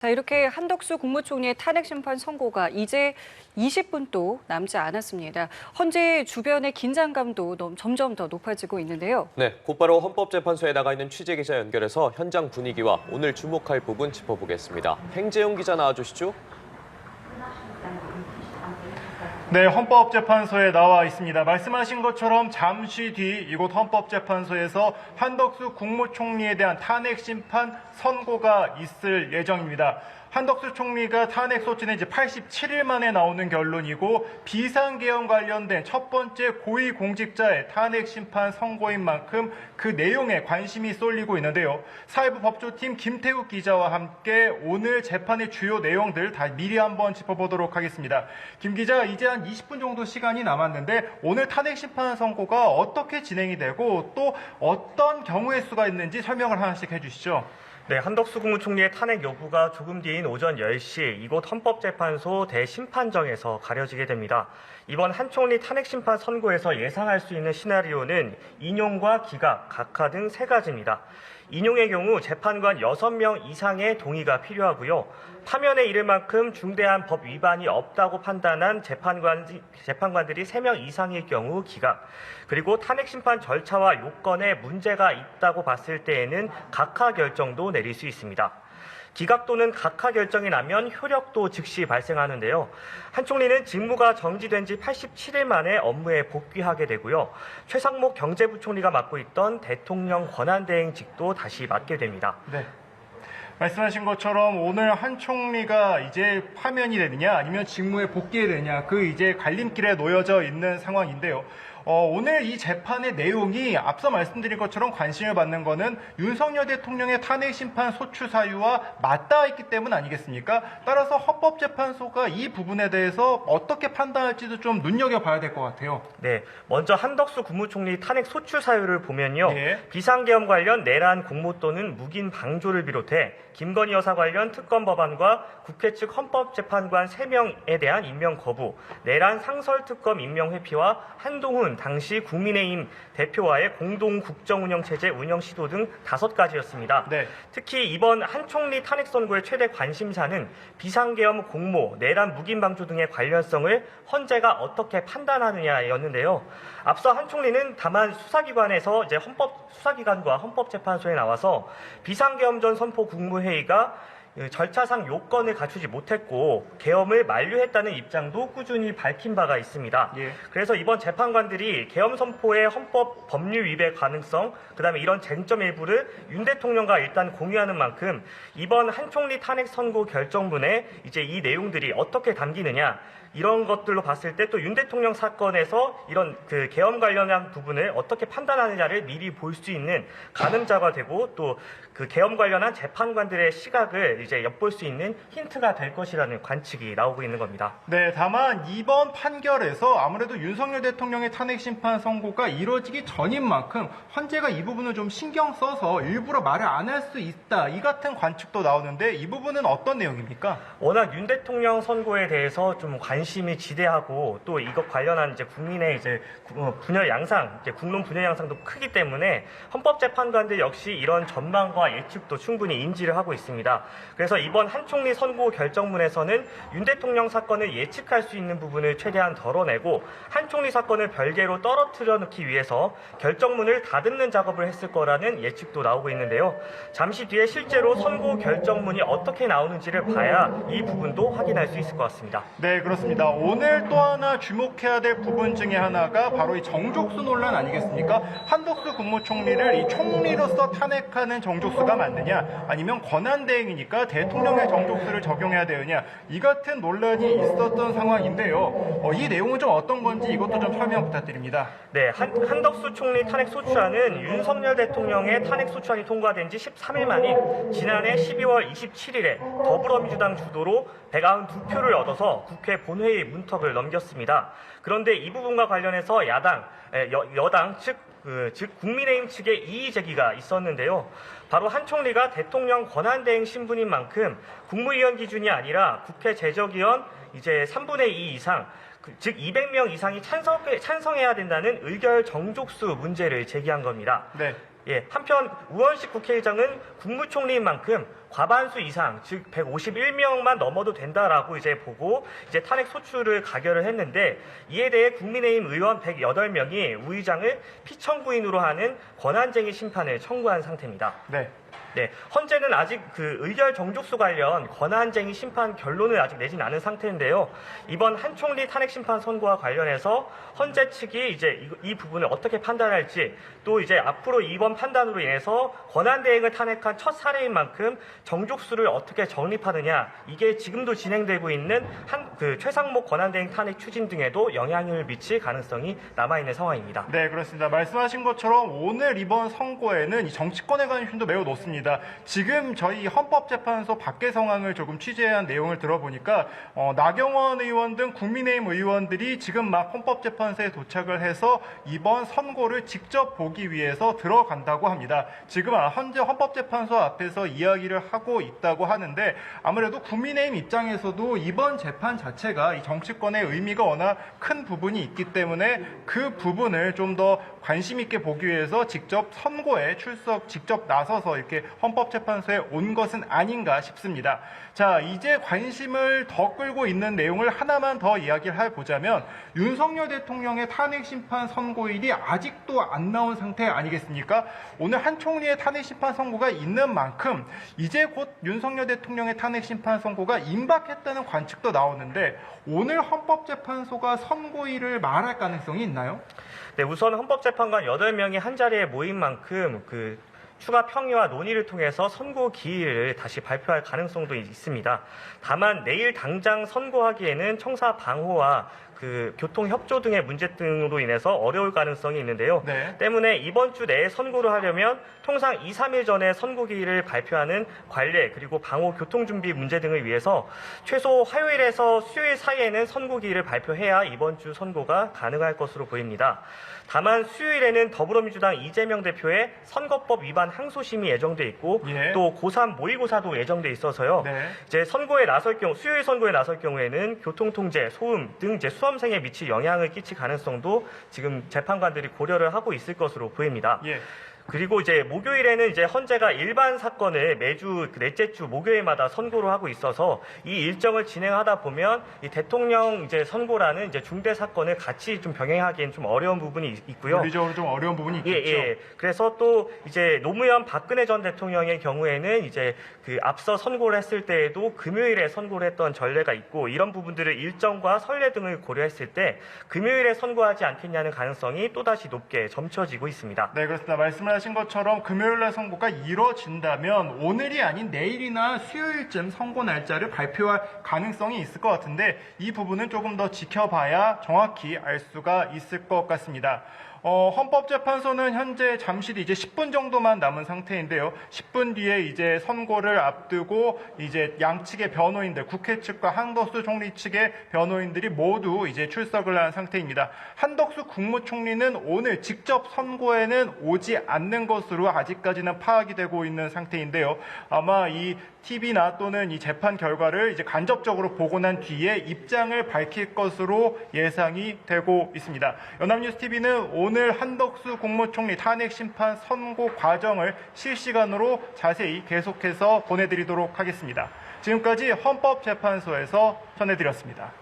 자, 이렇게 한덕수 국무총리의 탄핵 심판 선고가 이제 20분도 남지 않았습니다. 헌재 주변의 긴장감도 점점 더 높아지고 있는데요. 네, 곧바로 헌법재판소에 나가 있는 취재기자 연결해서 현장 분위기와 오늘 주목할 부분 짚어보겠습니다. 행재용 기자 나와주시죠. 네, 헌법재판소에 나와 있습니다. 말씀하신 것처럼 잠시 뒤 이곳 헌법재판소에서 한덕수 국무총리에 대한 탄핵 심판 선고가 있을 예정입니다. 한덕수 총리가 탄핵 소추는 이제 87일 만에 나오는 결론이고 비상계엄 관련된 첫 번째 고위공직자의 탄핵 심판 선고인 만큼 그 내용에 관심이 쏠리고 있는데요. 사회부 법조팀 김태욱 기자와 함께 오늘 재판의 주요 내용들 다 미리 한번 짚어보도록 하겠습니다. 김 기자, 이제 한 20분 정도 시간이 남았는데 오늘 탄핵 심판 선고가 어떻게 진행이 되고 또 어떤 경우의 수가 있는지 설명을 하나씩 해주시죠. 네, 한덕수 국무총리의 탄핵 여부가 조금 뒤인 오전 10시 이곳 헌법재판소 대심판정에서 가려지게 됩니다. 이번 한 총리 탄핵 심판 선고에서 예상할 수 있는 시나리오는 인용과 기각, 각하 등 세 가지입니다. 인용의 경우 재판관 6명 이상의 동의가 필요하고요. 파면에 이를 만큼 중대한 법 위반이 없다고 판단한 재판관들이 3명 이상일 경우 기각, 그리고 탄핵 심판 절차와 요건에 문제가 있다고 봤을 때에는 각하 결정도 내릴 수 있습니다. 기각 또는 각하 결정이 나면 효력도 즉시 발생하는데요. 한 총리는 직무가 정지된 지 87일 만에 업무에 복귀하게 되고요. 최상목 경제부총리가 맡고 있던 대통령 권한대행직도 다시 맡게 됩니다. 네. 말씀하신 것처럼 오늘 한 총리가 이제 파면이 되느냐 아니면 직무에 복귀해야 되느냐 그 이제 갈림길에 놓여져 있는 상황인데요. 오늘 이 재판의 내용이 앞서 말씀드린 것처럼 관심을 받는 거는 윤석열 대통령의 탄핵 심판 소추 사유와 맞닿아 있기 때문 아니겠습니까? 따라서 헌법재판소가 이 부분에 대해서 어떻게 판단할지도 좀 눈여겨봐야 될 것 같아요. 네, 먼저 한덕수 국무총리 탄핵 소추 사유를 보면요. 예. 비상계엄 관련 내란 공모 또는 묵인 방조를 비롯해 김건희 여사 관련 특검 법안과 국회 측 헌법재판관 3명에 대한 임명 거부, 내란 상설특검 임명 회피와 한동훈 당시 국민의힘 대표와의 공동 국정운영체제 운영 시도 등 5가지였습니다. 네. 특히 이번 한 총리 탄핵 선고의 최대 관심사는 비상계엄 공모, 내란 묵인 방조 등의 관련성을 헌재가 어떻게 판단하느냐였는데요. 앞서 한 총리는 다만 수사기관에서 이제 수사기관과 헌법재판소에 나와서 비상계엄 전 선포 국무회의가 절차상 요건을 갖추지 못했고 계엄을 만류했다는 입장도 꾸준히 밝힌 바가 있습니다. 예. 그래서 이번 재판관들이 계엄 선포의 헌법 법률 위배 가능성, 그다음에 이런 쟁점 일부를 윤 대통령과 일단 공유하는 만큼 이번 한 총리 탄핵 선고 결정문에 이제 이 내용들이 어떻게 담기느냐, 이런 것들로 봤을 때 또 윤 대통령 사건에서 이런 그 계엄 관련한 부분을 어떻게 판단하느냐를 미리 볼 수 있는 가늠자가 되고 또 그 계엄 관련한 재판관들의 시각을 이제 엿볼 수 있는 힌트가 될 것이라는 관측이 나오고 있는 겁니다. 네, 다만 이번 판결에서 아무래도 윤석열 대통령의 탄핵 심판 선고가 이루어지기 전인 만큼 헌재가 이 부분을 좀 신경 써서 일부러 말을 안 할 수 있다, 이 같은 관측도 나오는데 이 부분은 어떤 내용입니까? 워낙 윤 대통령 선고에 대해서 좀 관심이 지대하고 또 이것 관련한 이제 국민의 이제 분열 양상, 이제 국론 분열 양상도 크기 때문에 헌법재판관들 역시 이런 전망과 예측도 충분히 인지를 하고 있습니다. 그래서 이번 한 총리 선고 결정문에서는 윤 대통령 사건을 예측할 수 있는 부분을 최대한 덜어내고 한 총리 사건을 별개로 떨어뜨려 놓기 위해서 결정문을 다듬는 작업을 했을 거라는 예측도 나오고 있는데요. 잠시 뒤에 실제로 선고 결정문이 어떻게 나오는지를 봐야 이 부분도 확인할 수 있을 것 같습니다. 네, 그렇습니다. 오늘 또 하나 주목해야 될 부분 중에 하나가 바로 이 정족수 논란 아니겠습니까? 한덕수 국무총리를 이 총리로서 탄핵하는 정족수가 맞느냐, 아니면 권한대행이니까 대통령의 정족수를 적용해야 되느냐, 이 같은 논란이 있었던 상황인데요. 이 내용은 좀 어떤 건지 이것도 좀 설명 부탁드립니다. 네, 한덕수 총리 탄핵 소추안은 윤석열 대통령의 탄핵 소추안이 통과된 지 13일 만인 지난해 12월 27일에 더불어민주당 주도로 192표를 얻어서 국회 본회의 문턱을 넘겼습니다. 그런데 이 부분과 관련해서 여당 즉 국민의힘 측의 이의 제기가 있었는데요. 바로 한 총리가 대통령 권한대행 신분인 만큼 국무위원 기준이 아니라 국회 제적위원 이제 3분의 2 이상, 즉 200명 이상이 찬성해야 된다는 의결 정족수 문제를 제기한 겁니다. 네. 예, 한편 우원식 국회의장은 국무총리인 만큼 과반수 이상, 즉 151명만 넘어도 된다라고 이제 보고 이제 탄핵 소추를 가결을 했는데, 이에 대해 국민의힘 의원 108명이 우 의장을 피청구인으로 하는 권한쟁의 심판을 청구한 상태입니다. 네. 네, 헌재는 아직 그 의결 정족수 관련 권한쟁의 심판 결론을 아직 내진 않은 상태인데요. 이번 한 총리 탄핵 심판 선고와 관련해서 헌재 측이 이제 이 부분을 어떻게 판단할지, 또 이제 앞으로 이번 판단으로 인해서 권한대행을 탄핵한 첫 사례인 만큼 정족수를 어떻게 정립하느냐, 이게 지금도 진행되고 있는 최상목 권한대행 탄핵 추진 등에도 영향을 미칠 가능성이 남아있는 상황입니다. 네, 그렇습니다. 말씀하신 것처럼 오늘 이번 선고에는 이 정치권에 관심도 매우 높습니다. 지금 저희 헌법재판소 밖의 상황을 조금 취재한 내용을 들어보니까 나경원 의원 등 국민의힘 의원들이 지금 막 헌법재판소에 도착을 해서 이번 선고를 직접 보기 위해서 들어간다고 합니다. 지금 현재 헌법재판소 앞에서 이야기를 하고 있다고 하는데, 아무래도 국민의힘 입장에서도 이번 재판 자체가 이 정치권의 의미가 워낙 큰 부분이 있기 때문에 그 부분을 좀 더 관심 있게 보기 위해서 직접 선고에 직접 나서서 이렇게 헌법재판소에 온 것은 아닌가 싶습니다. 자, 이제 관심을 더 끌고 있는 내용을 하나만 더 이야기를 해보자면, 윤석열 대통령의 탄핵심판 선고일이 아직도 안 나온 상태 아니겠습니까? 오늘 한 총리의 탄핵심판 선고가 있는 만큼 이제 곧 윤석열 대통령의 탄핵심판 선고가 임박했다는 관측도 나오는데, 오늘 헌법재판소가 선고일을 말할 가능성이 있나요? 네, 우선 헌법재판관 8명이 한자리에 모인 만큼 추가 평의와 논의를 통해서 선고 기일을 다시 발표할 가능성도 있습니다. 다만 내일 당장 선고하기에는 청사 방호와 교통 협조 등의 문제 등으로 인해서 어려울 가능성이 있는데요. 네. 때문에 이번 주 내에 선고를 하려면 통상 2, 3일 전에 선고 기일을 발표하는 관례, 그리고 방호 교통 준비 문제 등을 위해서 최소 화요일에서 수요일 사이에는 선고 기일을 발표해야 이번 주 선고가 가능할 것으로 보입니다. 다만 수요일에는 더불어민주당 이재명 대표의 선거법 위반 항소심이 예정돼 있고, 예. 또 고3 모의고사도 예정돼 있어서요. 네. 이제 수요일 선고에 나설 경우에는 교통통제, 소음 등 이제 수험생에 미칠 영향을 끼칠 가능성도 지금 재판관들이 고려를 하고 있을 것으로 보입니다. 예. 그리고 이제 목요일에는 이제 헌재가 일반 사건을 매주 넷째 주 목요일마다 선고를 하고 있어서 이 일정을 진행하다 보면 이 대통령 이제 선고라는 이제 중대 사건을 같이 좀 병행하기엔 좀 어려운 부분이 있고요. 물리적으로 좀 어려운 부분이 있겠죠. 예. 그래서 또 이제 노무현 박근혜 전 대통령의 경우에는 이제 앞서 선고를 했을 때에도 금요일에 선고를 했던 전례가 있고, 이런 부분들을 일정과 선례 등을 고려했을 때 금요일에 선고하지 않겠냐는 가능성이 또다시 높게 점쳐지고 있습니다. 네, 그렇습니다. 말씀하신 것처럼 금요일날 선고가 이뤄진다면 오늘이 아닌 내일이나 수요일쯤 선고 날짜를 발표할 가능성이 있을 것 같은데, 이 부분은 조금 더 지켜봐야 정확히 알 수가 있을 것 같습니다. 헌법재판소는 현재 잠시 뒤 이제 10분 정도만 남은 상태인데요. 10분 뒤에 이제 선고를 앞두고 이제 양측의 변호인들, 국회 측과 한덕수 총리 측의 변호인들이 모두 이제 출석을 한 상태입니다. 한덕수 국무총리는 오늘 직접 선고에는 오지 않는 것으로 아직까지는 파악이 되고 있는 상태인데요. 아마 이 TV나 또는 이 재판 결과를 이제 간접적으로 보고 난 뒤에 입장을 밝힐 것으로 예상이 되고 있습니다. 연합뉴스TV는 오늘 한덕수 국무총리 탄핵심판 선고 과정을 실시간으로 자세히 계속해서 보내드리도록 하겠습니다. 지금까지 헌법재판소에서 전해드렸습니다.